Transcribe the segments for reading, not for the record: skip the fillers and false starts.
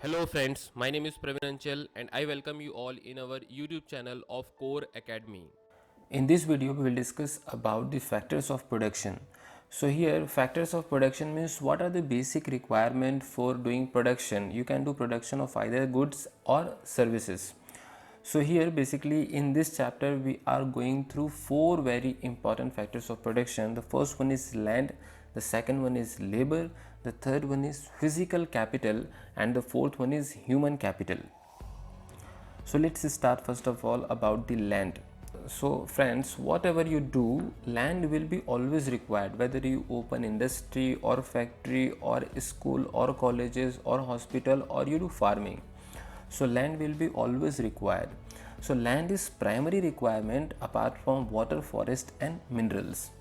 Hello friends, my name is Praveen Anchal and I welcome you all in our YouTube channel of Core Academy. In this video, we will discuss about the factors of production. So here, factors of production means what are the basic requirement for doing production. You can do production of either goods or services. So here, basically in this chapter, we are going through four very important factors of production. The first one is land, the second one is labor, the third one is physical capital, and the fourth one is human capital. So let's start first of all about the land. So friends, whatever you do, land will be always required, whether you open industry or factory or school or colleges or hospital or you do farming. So land will be always required. So land is primary requirement apart from water, forest and minerals.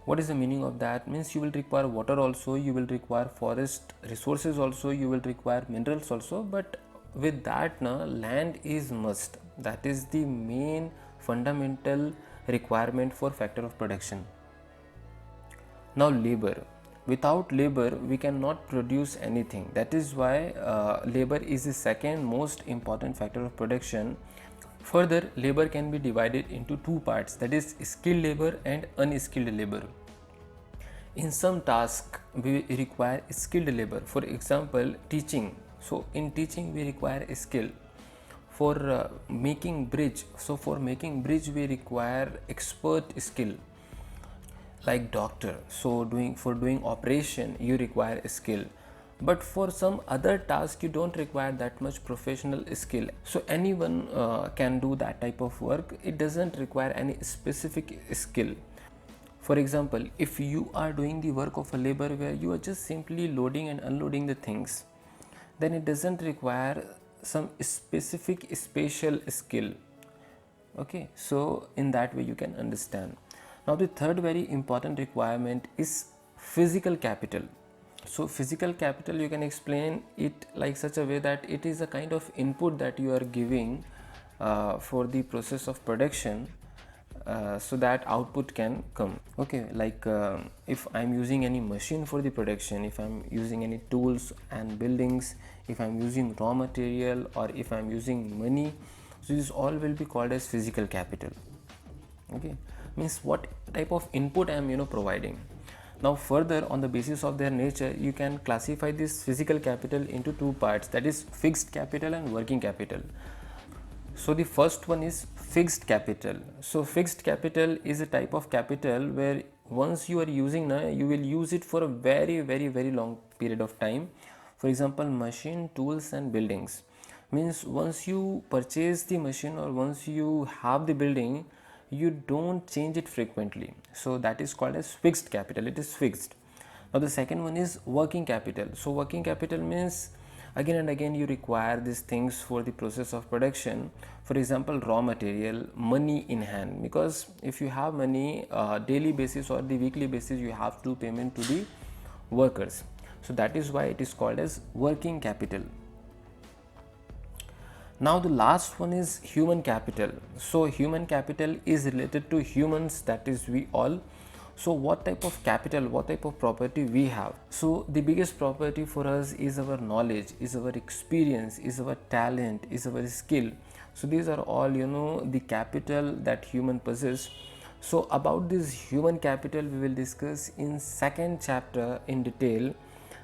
What is the meaning of that? Means you will require water also, you will require forest resources also, you will require minerals also, but with that land is must. That is the main fundamental requirement for factor of production. Now labor, without labor we cannot produce anything. That is why labor is the second most important factor of production. Further, labor can be divided into two parts, that is skilled labor and unskilled labor. In some tasks we require skilled labor, for example teaching. So in teaching we require a skill. For making bridge, so for making bridge we require expert skill. Like doctor, so for doing operation you require a skill, but for some other task you don't require that much professional skill. So anyone can do that type of work, it doesn't require any specific skill. For example, if you are doing the work of a labor where you are just simply loading and unloading the things, then it doesn't require some specific spatial skill. Okay, so in that way you can understand. Now the third very important requirement is physical capital. So physical capital, you can explain it like such a way that it is a kind of input that you are giving for the process of production, so that output can come. Okay, like if I'm using any machine for the production, if I'm using any tools and buildings, if I'm using raw material, or if I'm using money, so this all will be called as physical capital. Okay, means what type of input I am providing. Now further, on the basis of their nature, you can classify this physical capital into two parts, that is fixed capital and working capital. So the first one is fixed capital. So fixed capital is a type of capital where once you are using you will use it for a very long period of time. For example, machine, tools and buildings. Means once you purchase the machine or once you have the building, you don't change it frequently. So that is called as fixed capital, it is fixed. Now the second one is working capital. So working capital means again and again you require these things for the process of production. For example, raw material, money in hand, because if you have money daily basis or the weekly basis, you have to payment to the workers. So that is why it is called as working capital. Now the last one is human capital. So human capital is related to humans, that is we all. So what type of capital, what type of property we have? So the biggest property for us is our knowledge, is our experience, is our talent, is our skill. So these are all the capital that human possess. So about this human capital we will discuss in second chapter in detail,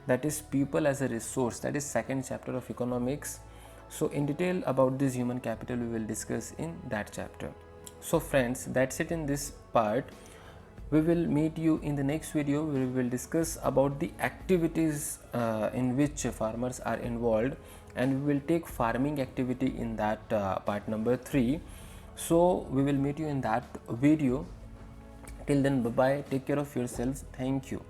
that is people as a resource, that is second chapter of economics. So in detail about this human capital we will discuss in that chapter. So friends, that's it in this part. We will meet you in the next video where we will discuss about the activities in which farmers are involved, and we will take farming activity in that part number 3. So we will meet you in that video. Till then, bye bye, take care of yourselves, thank you.